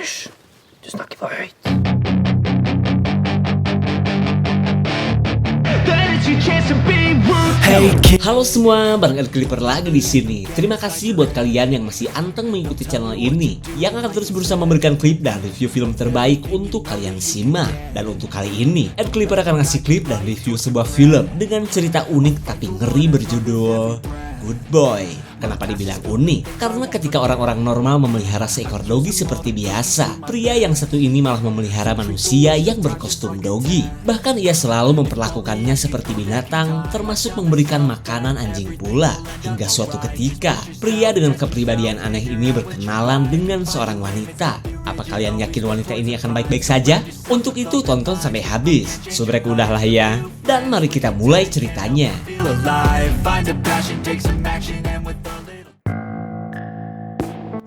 Hysj, du snakker for høyt. Halo semua, bareng Ed Clipper lagi di sini. Terima kasih buat kalian yang masih anteng mengikuti channel ini, yang akan terus berusaha memberikan klip dan review film terbaik untuk kalian simak. Dan untuk kali ini, Ed Clipper akan ngasih klip dan review sebuah film dengan cerita unik tapi ngeri berjudul Good Boy. Kenapa dibilang unik? Karena ketika orang-orang normal memelihara seekor dogi seperti biasa, pria yang satu ini malah memelihara manusia yang berkostum dogi. Bahkan ia selalu memperlakukannya seperti binatang, termasuk memberikan makanan anjing pula. Hingga suatu ketika, pria dengan kepribadian aneh ini berkenalan dengan seorang wanita. Apa kalian yakin wanita ini akan baik-baik saja? Untuk itu tonton sampai habis. Subrek udahlah ya. Dan mari kita mulai ceritanya.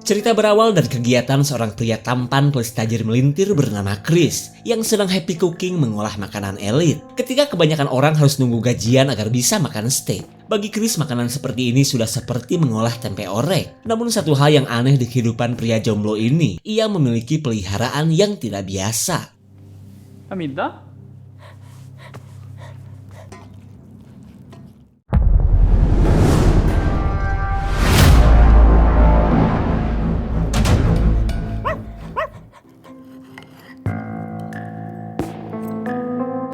Cerita berawal dari kegiatan seorang pria tampan plus tajir melintir bernama Chris yang sedang happy cooking mengolah makanan elit. Ketika kebanyakan orang harus nunggu gajian agar bisa makan steak. Bagi Chris makanan seperti ini sudah seperti mengolah tempe orek. Namun satu hal yang aneh di kehidupan pria jomblo ini, ia memiliki peliharaan yang tidak biasa. Middag?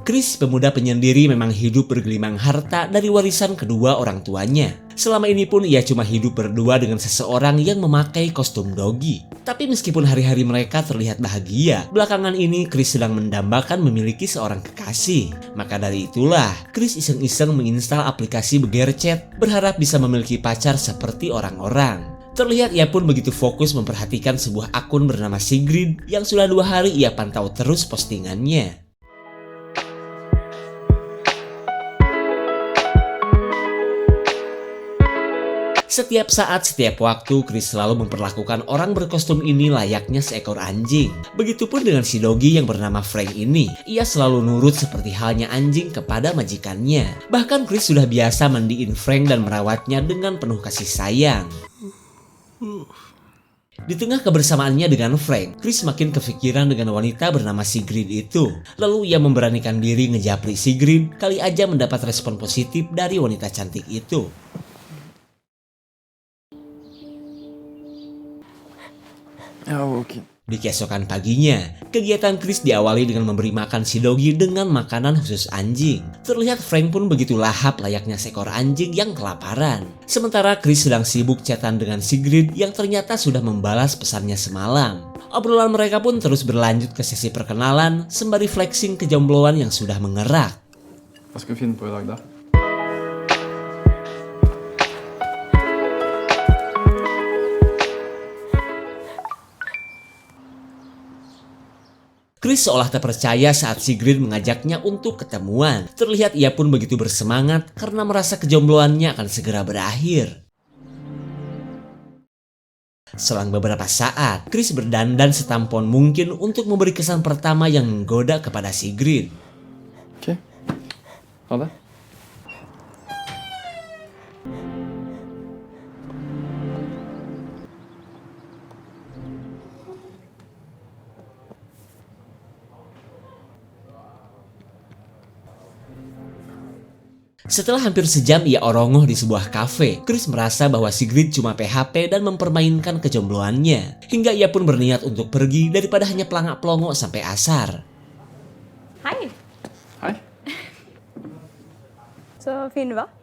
Chris, pemuda penyendiri, memang hidup bergelimang harta dari warisan kedua orang tuanya. Selama ini pun ia cuma hidup berdua dengan seseorang yang memakai kostum dogi. Tapi meskipun hari-hari mereka terlihat bahagia, belakangan ini Chris sedang mendambakan memiliki seorang kekasih. Maka dari itulah, Chris iseng-iseng menginstal aplikasi Begerchat, berharap bisa memiliki pacar seperti orang-orang. Terlihat ia pun begitu fokus memperhatikan sebuah akun bernama Sigrid yang sudah 2 hari ia pantau terus postingannya. Setiap saat, setiap waktu, Chris selalu memperlakukan orang berkostum ini layaknya seekor anjing. Begitupun dengan si dogi yang bernama Frank ini. Ia selalu nurut seperti halnya anjing kepada majikannya. Bahkan Chris sudah biasa mandiin Frank dan merawatnya dengan penuh kasih sayang. Di tengah kebersamaannya dengan Frank, Chris makin kepikiran dengan wanita bernama Sigrid itu. Lalu ia memberanikan diri ngejapri Sigrid, kali aja mendapat respon positif dari wanita cantik itu. Oh, oke. Di keesokan paginya, kegiatan Chris diawali dengan memberi makan si dogi dengan makanan khusus anjing. Terlihat Frank pun begitu lahap layaknya seekor anjing yang kelaparan. Sementara Chris sedang sibuk chatan dengan Sigrid yang ternyata sudah membalas pesannya semalam. Obrolan mereka pun terus berlanjut ke sesi perkenalan sembari flexing kejombloan yang sudah mengerak. Hva skal vi finne på i dag, da? Chris seolah tak percaya saat Sigrid mengajaknya untuk ketemuan. Terlihat ia pun begitu bersemangat karena merasa kejombloannya akan segera berakhir. Selang beberapa saat, Chris berdandan setampon mungkin untuk memberi kesan pertama yang menggoda kepada Sigrid. Ok. Ha det. Setelah hampir sejam ia orongoh di sebuah kafe, Chris merasa bahwa Sigrid cuma PHP dan mempermainkan kejombloannya. Hingga ia pun berniat untuk pergi daripada hanya pelangak-pelongo sampai asar. Hei, Hei. så fin du var.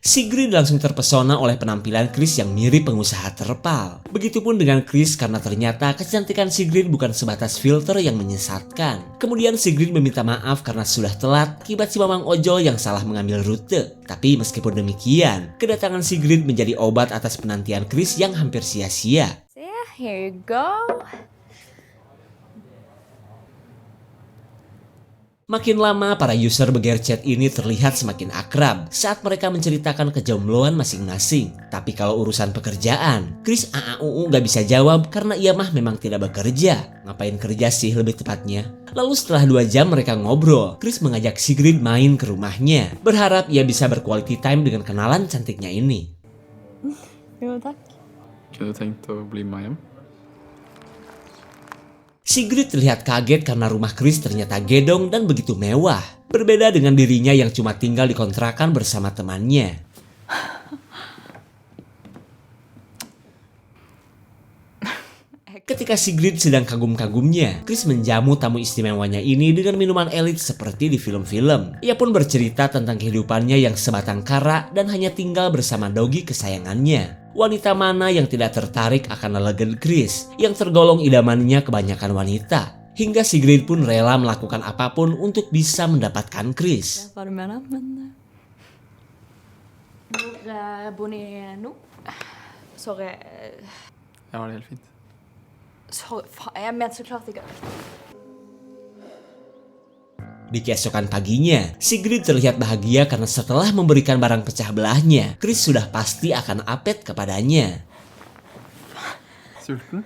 Sigrid langsung terpesona oleh penampilan Chris yang mirip pengusaha terpal. Begitupun dengan Chris karena ternyata kecantikan Sigrid bukan sebatas filter yang menyesatkan. Kemudian Sigrid meminta maaf karena sudah telat akibat si mamang ojol yang salah mengambil rute. Tapi meskipun demikian, kedatangan Sigrid menjadi obat atas penantian Chris yang hampir sia-sia. Se, here you go. Makin lama, para user Begerchat ini terlihat semakin akrab saat mereka menceritakan kejombloan masing-masing. Tapi kalau urusan pekerjaan, Chris AAUU gak bisa jawab karena ia mah memang tidak bekerja. Ngapain kerja sih lebih tepatnya? Lalu setelah 2 jam mereka ngobrol, Chris mengajak Sigrid main ke rumahnya. Berharap ia bisa berquality time dengan kenalan cantiknya ini. Jo, takk. Kunne du tenkt å bli med hjem? Sigrid terlihat kaget karena rumah Chris ternyata gedong dan begitu mewah. Berbeda dengan dirinya yang cuma tinggal di kontrakan bersama temannya. Ketika Sigrid sedang kagum-kagumnya, Chris menjamu tamu istimewanya ini dengan minuman elit seperti di film-film. Ia pun bercerita tentang kehidupannya yang sebatang kara dan hanya tinggal bersama Doggy kesayangannya. Wanita mana yang tidak tertarik akan elegan Chris, yang tergolong idamannya kebanyakan wanita. Hingga Sigrid pun rela melakukan apapun untuk bisa mendapatkan Chris. Hva du mener, men Hvor bor ni nå? Sorry. Jeg har det helt fint. Sorry, faen, jeg mente så klart ikke. Di keesokan paginya, Sigrid terlihat bahagia karena setelah memberikan barang pecah belahnya, Chris sudah pasti akan apet kepadanya. Sulten?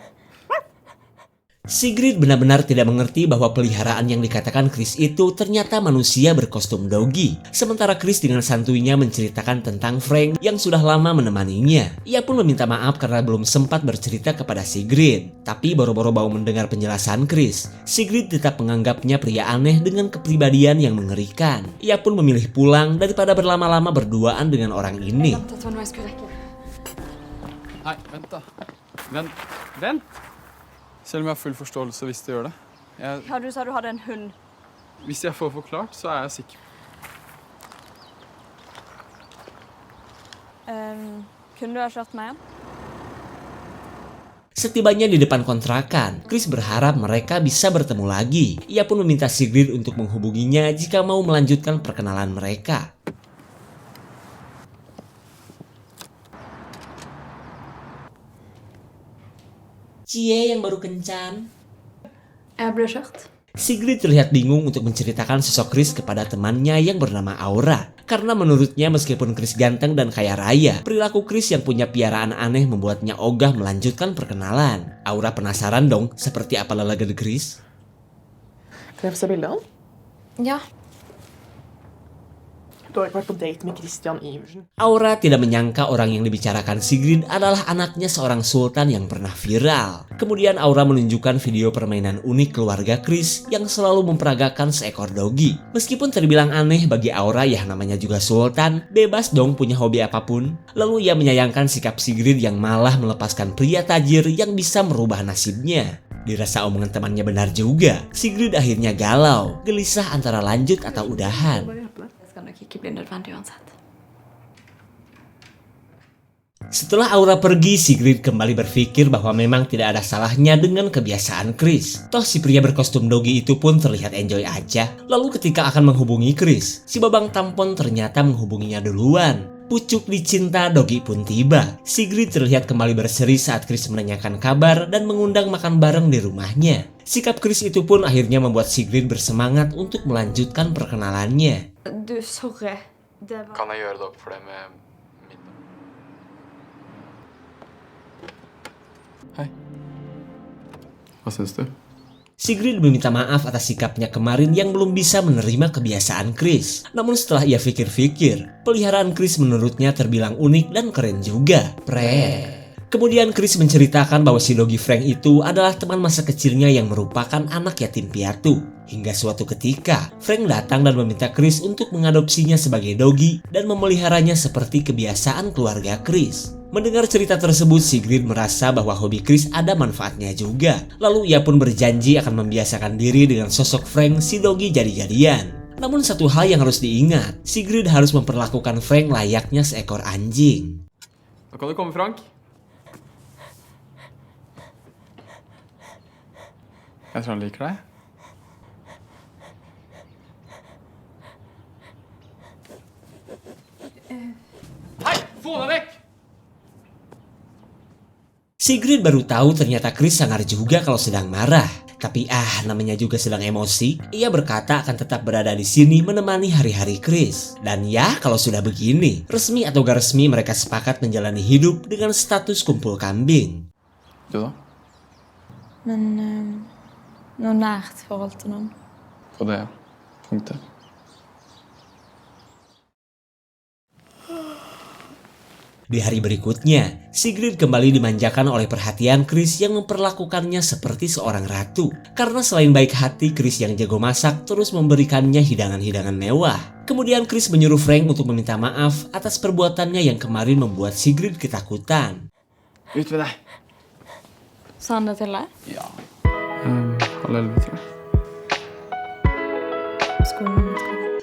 Sigrid benar-benar tidak mengerti bahwa peliharaan yang dikatakan Chris itu ternyata manusia berkostum Doggy. Sementara Chris dengan santuinya menceritakan tentang Frank yang sudah lama menemaninya. Ia pun meminta maaf karena belum sempat bercerita kepada Sigrid. Tapi boro-boro bau mendengar penjelasan Chris, Sigrid tetap menganggapnya pria aneh dengan kepribadian yang mengerikan. Ia pun memilih pulang daripada berlama-lama berduaan dengan orang ini. Nei, vent da. Vent! Selv om jeg har full forståelse hvis det gjør det. Ja, du sa du hadde en hund. Hvis jeg får forklart, så er jeg sikker. Kunne du ha kjørt meg hjem? Setibanya di depan kontrakan, Chris berharap mereka bisa bertemu lagi. Ia pun meminta Sigrid untuk menghubunginya jika mau melanjutkan perkenalan mereka. Cie yang baru kencan. Jeg ble kjørt. Sigrid terlihat bingung untuk menceritakan sosok Chris kepada temannya yang bernama Aura. Karena menurutnya meskipun Chris ganteng dan kaya raya, perilaku Chris yang punya piaraan aneh membuatnya ogah melanjutkan perkenalan. Aura penasaran dong seperti apa lelagan Chris. Kan jeg få se bildet? Ja. Du har ikke vært på date med Christian Iversen. Aura tidak menyangka orang yang dibicarakan Sigrid adalah anaknya seorang sultan yang pernah viral. Kemudian Aura menunjukkan video permainan unik keluarga Chris yang selalu memperagakan seekor Doggy. Meskipun terbilang aneh bagi Aura yang namanya juga sultan, bebas dong punya hobi apapun. Lalu ia menyayangkan sikap Sigrid yang malah melepaskan pria tajir yang bisa merubah nasibnya. Dirasa omongan temannya benar juga, Sigrid akhirnya galau, gelisah antara lanjut atau udahan. Det skal nok ikke bli nødvendig uansett. Setelah Aura pergi, Sigrid kembali berpikir bahwa memang tidak ada salahnya dengan kebiasaan Chris. Toh si pria berkostum Doggy itu pun terlihat enjoy aja. Lalu ketika akan menghubungi Chris, si babang tampon ternyata menghubunginya duluan. Pucuk dicinta Doggy pun tiba. Sigrid terlihat kembali berseri saat Chris menanyakan kabar dan mengundang makan bareng di rumahnya. Sikap Chris itu pun akhirnya membuat Sigrid bersemangat untuk melanjutkan perkenalannya. Du, sorry. Det var... Kan jeg gjøre det opp for det med middag? Hei. Hva syns du? Sigrid meminta maaf atas sikapnya kemarin yang belum bisa menerima kebiasaan Chris. Namun setelah ia pikir-pikir, peliharaan Chris menurutnya terbilang unik dan keren juga. Kemudian Chris menceritakan bahwa si Doggy Frank itu adalah teman masa kecilnya yang merupakan anak yatim piatu. Hingga suatu ketika, Frank datang dan meminta Chris untuk mengadopsinya sebagai Doggy dan memeliharanya seperti kebiasaan keluarga Chris. Mendengar cerita tersebut, Sigrid merasa bahwa hobi Chris ada manfaatnya juga. Lalu ia pun berjanji akan membiasakan diri dengan sosok Frank si Doggy jadi-jadian. Namun satu hal yang harus diingat, Sigrid harus memperlakukan Frank layaknya seekor anjing. Da kan du komme, Frank. Jeg tror han liker deg. Hei, få deg vekk! Sigrid baru tahu ternyata Chris sangar juga kalau sedang marah. Tapi namanya juga sedang emosi. Ia berkata akan tetap berada di sini menemani hari-hari Chris. Dan ya, kalau sudah begini, resmi atau gak resmi mereka sepakat menjalani hidup dengan status kumpul kambing. Du da? Men noe nært forhold til noen. På det punktet. Di hari berikutnya, Sigrid kembali dimanjakan oleh perhatian Chris yang memperlakukannya seperti seorang ratu. Karena selain baik hati, Chris yang jago masak terus memberikannya hidangan-hidangan mewah. Kemudian Chris menyuruh Frank untuk meminta maaf atas perbuatannya yang kemarin membuat Sigrid ketakutan. Ut med deg. Sa han det til deg? Ja. Halv 11, tror jeg.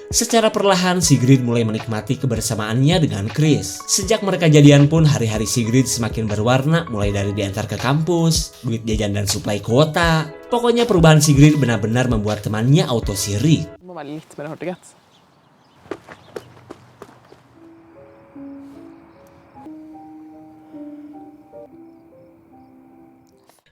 Secara perlahan Sigrid mulai menikmati kebersamaannya dengan Chris. Sejak mereka jadian pun hari-hari Sigrid semakin berwarna, mulai dari diantar ke kampus, duit jajan dan suplai kuota. Pokoknya perubahan Sigrid benar-benar membuat temannya auto sirik. Det må være litt mer hurtighet.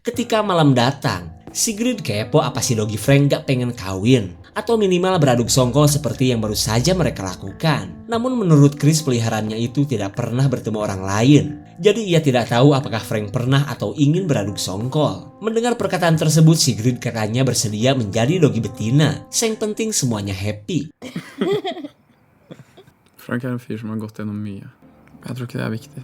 Ketika malam datang, Sigrid kepo apa si Doggy Frank gak pengen kawin. Atau minimal beraduk songkol seperti yang baru saja mereka lakukan. Namun menurut Chris peliharaannya itu tidak pernah bertemu orang lain. Jadi ia tidak tahu apakah Frank pernah atau ingin beraduk songkol. Mendengar perkataan tersebut, Sigrid katanya bersedia menjadi Doggy betina. Yang penting semuanya happy. Frank er en fyr som har gått gjennom mye. Jeg tror ikke det er viktig.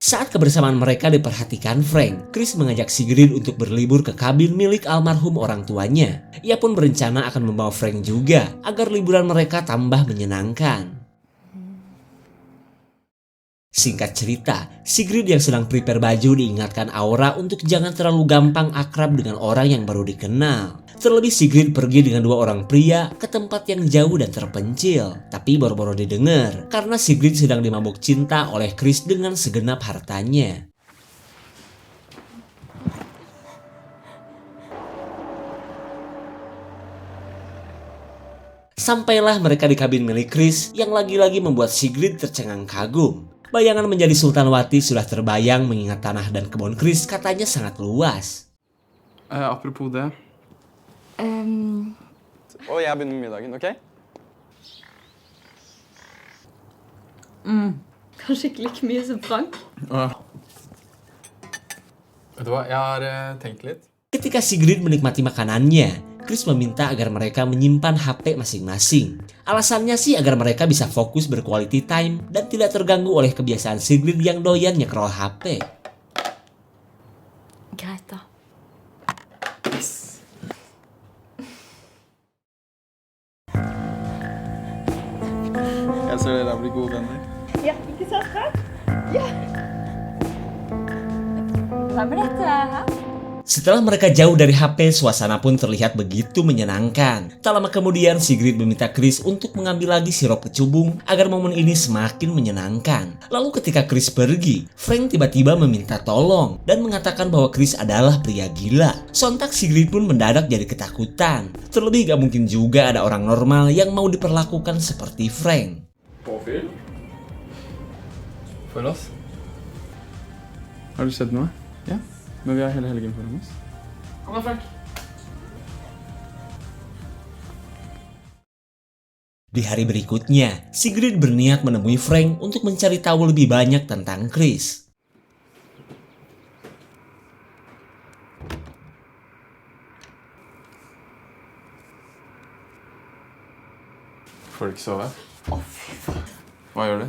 Saat kebersamaan mereka diperhatikan Frank, Chris mengajak Sigrid untuk berlibur ke kabin milik almarhum orang tuanya. Ia pun berencana akan membawa Frank juga, agar liburan mereka tambah menyenangkan. Singkat cerita, Sigrid yang sedang prepare baju diingatkan Aura untuk jangan terlalu gampang akrab dengan orang yang baru dikenal. Terlebih Sigrid pergi dengan dua orang pria ke tempat yang jauh dan terpencil. Tapi boro-boro didengar karena Sigrid sedang dimabuk cinta oleh Chris dengan segenap hartanya. Sampailah mereka di kabin milik Chris yang lagi-lagi membuat Sigrid tercengang kagum. Bayangan menjadi Sultanwati sudah terbayang mengingat tanah dan kebun Chris katanya sangat luas. Apropos det. Og jeg begynner med middagen, ok? Kanskje ikke like mye som Frank? Vet du hva, jeg har tenkt litt. Ketika Sigrid menikmati makanannya, Chris meminta agar mereka menyimpan HP masing-masing. Alasannya sih agar mereka bisa fokus berquality time dan tidak terganggu oleh kebiasaan Sigrid yang doyan nyekrol HP. Greit da. Jeg ser dere blir gode venner. Ja, ikke sant det? Ja. Hvem er dette her? Setelah mereka jauh dari HP, suasana pun terlihat begitu menyenangkan. Tak lama kemudian, Sigrid meminta Chris untuk mengambil lagi sirup kecubung agar momen ini semakin menyenangkan. Lalu ketika Chris pergi, Frank tiba-tiba meminta tolong dan mengatakan bahwa Chris adalah pria gila. Sontak Sigrid pun mendadak jadi ketakutan. Terlebih gak mungkin juga ada orang normal yang mau diperlakukan seperti Frank. Påfyll? For oss? Har du sett noe? Ja. Men vi har hele helgen foran oss. Kom da, Frank. Di hari berikutnya, Sigrid berniat menemui Frank untuk mencari tahu lebih banyak tentang Chris. Får du ikke sove? Hva gjør du?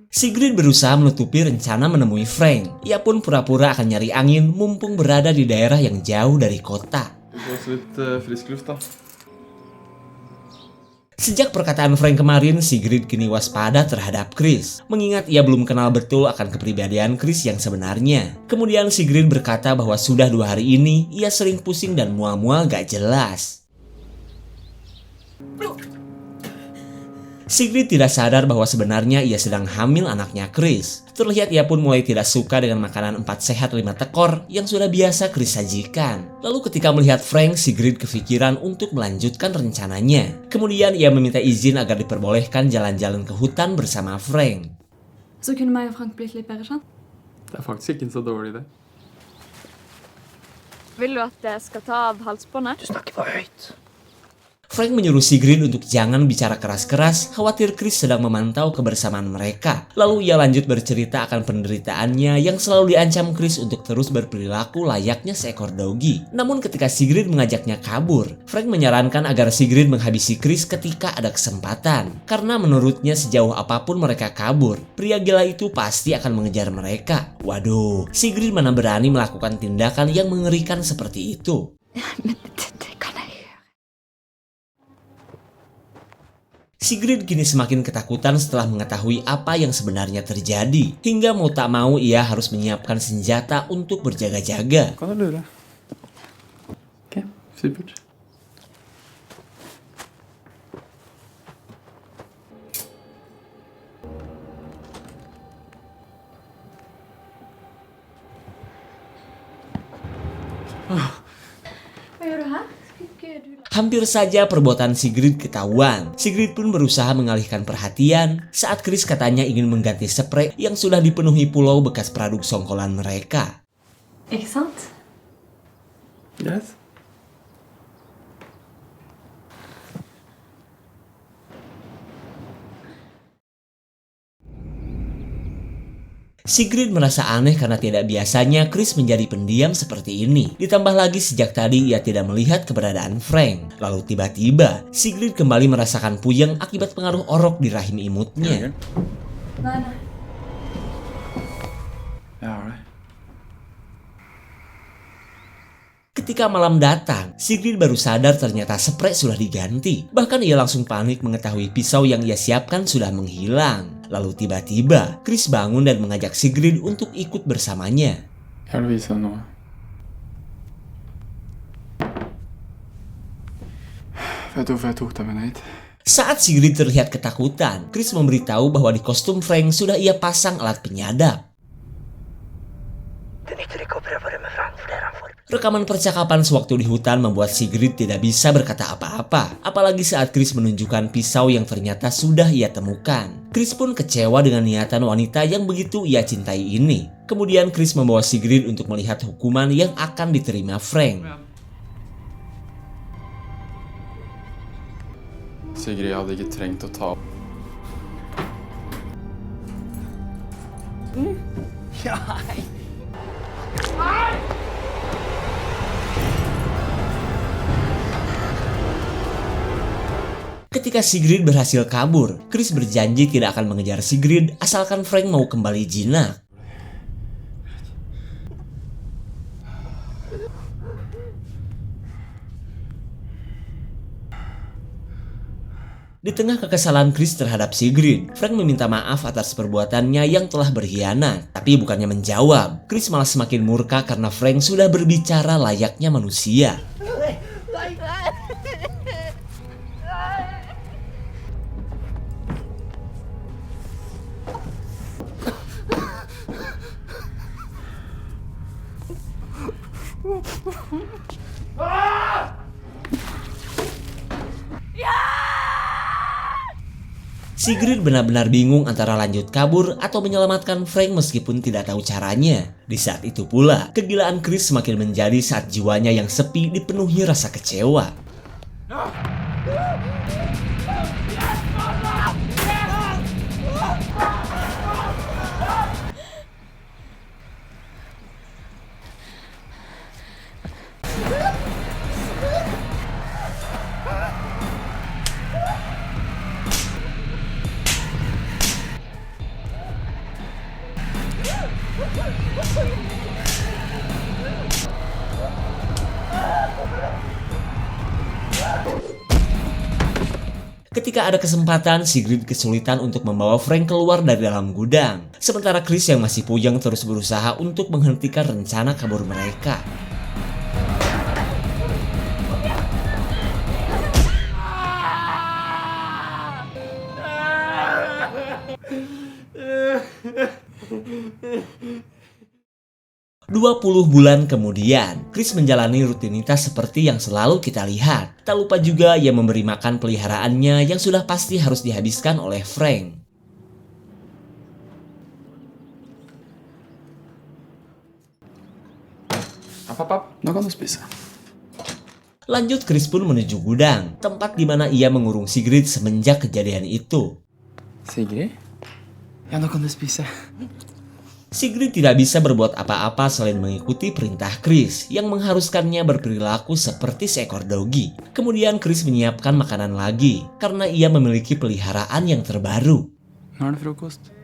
Sigrid berusaha menutupi rencana menemui Frank. Ia pun pura-pura akan nyari angin mumpung berada di daerah yang jauh dari kota. Du får også litt frisk luft, da. Sejak perkataan Frank kemarin, Sigrid kini waspada terhadap Chris. Mengingat ia belum kenal betul akan kepribadian Chris yang sebenarnya. Kemudian Sigrid berkata bahwa sudah 2 hari ini ia sering pusing dan mual-mual gak jelas. Sigrid tidak sadar bahwa sebenarnya ia sedang hamil anaknya Chris. Terlihat ia pun mulai tidak suka dengan makanan 4 sehat 5 tekor yang sudah biasa Chris sajikan. Lalu ketika melihat Frank, Sigrid kepikiran untuk melanjutkan rencananya. Kemudian ia meminta izin agar diperbolehkan jalan-jalan ke hutan bersama Frank. Så kunne meg og Frank blitt litt bedre kjent. Det er faktisk ikke en så dårlig idé. Vil du at jeg skal ta av halsbåndet? Du snakker for høyt. Frank menyuruh Sigrid untuk jangan bicara keras-keras, khawatir Chris sedang memantau kebersamaan mereka. Lalu ia lanjut bercerita akan penderitaannya yang selalu diancam Chris untuk terus berperilaku layaknya seekor dogi. Namun ketika Sigrid mengajaknya kabur, Frank menyarankan agar Sigrid menghabisi Chris ketika ada kesempatan. Karena menurutnya sejauh apapun mereka kabur, pria gila itu pasti akan mengejar mereka. Waduh, Sigrid mana berani melakukan tindakan yang mengerikan seperti itu. Det kan jeg gjøre. Sigrid kini semakin ketakutan setelah mengetahui apa yang sebenarnya terjadi. Hingga mau tak mau ia harus menyiapkan senjata untuk berjaga-jaga. Kan du lure? Ok, supert. Hva gjør du her? Skulle ikke du... Hampir saja perbuatan Sigrid ketahuan. Sigrid pun berusaha mengalihkan perhatian saat Chris katanya ingin mengganti spray yang sudah dipenuhi pulau bekas produk songkolan mereka. Ikke sant? Greit. Sigrid merasa aneh karena tidak biasanya Chris menjadi pendiam seperti ini. Ditambah lagi sejak tadi ia tidak melihat keberadaan Frank. Lalu tiba-tiba Sigrid kembali merasakan puyeng akibat pengaruh orok di rahim imutnya. Nei, nei. Jeg har det. Ketika malam datang, Sigrid baru sadar ternyata spray sudah diganti. Bahkan ia langsung panik mengetahui pisau yang ia siapkan sudah menghilang. Lalu tiba-tiba, Chris bangun dan mengajak Sigrid untuk ikut bersamanya. Jeg vil vise deg noe. Vet du hvorfor jeg tok deg med ned hit? Saat Sigrid terlihat ketakutan, Chris memberitahu bahwa di kostum Frank sudah ia pasang alat penyadap. Det nytter ikke å prøve med Frank, for det er han for. Rekaman percakapan sewaktu di hutan membuat Sigrid tidak bisa berkata apa-apa. Apalagi saat Chris menunjukkan pisau yang ternyata sudah ia temukan. Chris pun kecewa dengan niatan wanita yang begitu ia cintai ini. Kemudian Chris membawa Sigrid untuk melihat hukuman yang akan diterima Frank. Sigrid hadde ikke trengt å ta opp. Ketika Sigrid berhasil kabur, Chris berjanji tidak akan mengejar Sigrid asalkan Frank mau kembali jinak. Di tengah kekesalan Chris terhadap Sigrid, Frank meminta maaf atas perbuatannya yang telah berkhianat. Tapi bukannya menjawab, Chris malah semakin murka karena Frank sudah berbicara layaknya manusia. Sigrid benar-benar bingung antara lanjut kabur atau menyelamatkan Frank meskipun tidak tahu caranya. Di saat itu pula, kegilaan Chris semakin menjadi saat jiwanya yang sepi dipenuhi rasa kecewa. Ketika ada kesempatan, Sigrid kesulitan untuk membawa Frank keluar dari dalam gudang. Sementara Chris yang masih puyeng terus berusaha untuk menghentikan rencana kabur mereka. "20 bulan kemudian, Chris menjalani rutinitas seperti yang selalu kita lihat. Tak lupa juga ia memberi makan peliharaannya yang sudah pasti harus dihabiskan oleh Frank. App, nå kan du spise. Lanjut, Chris pun menuju gudang, tempat di mana ia mengurung Sigrid semenjak kejadian itu. Sigrid? Ja, nå kan du spise. Sigrid tidak bisa berbuat apa-apa selain mengikuti perintah Chris yang mengharuskannya berperilaku seperti seekor dogi. Kemudian Chris menyiapkan makanan lagi karena ia memiliki peliharaan yang terbaru. Nå er det frokost.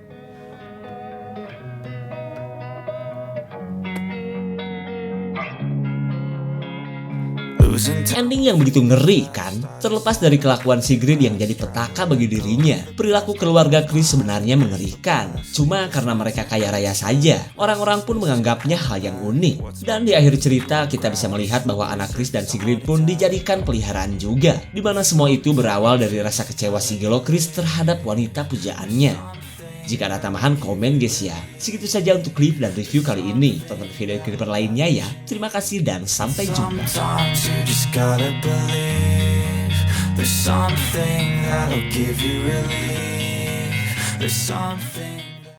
Ending yang begitu ngeri kan? Terlepas dari kelakuan Sigrid yang jadi petaka bagi dirinya, perilaku keluarga Chris sebenarnya mengerikan. Cuma karena mereka kaya raya saja, orang-orang pun menganggapnya hal yang unik. Dan di akhir cerita kita bisa melihat bahwa anak Chris dan Sigrid pun dijadikan peliharaan juga, dimana semua itu berawal dari rasa kecewa si gelo Chris terhadap wanita pujaannya. Jika ada tambahan, komen guys ya. Segitu saja untuk klip dan review kali ini. Tonton video creeper lainnya ya. Terima kasih dan sampai jumpa. Sometimes you just gotta believe there's something that'll give you relief. There's something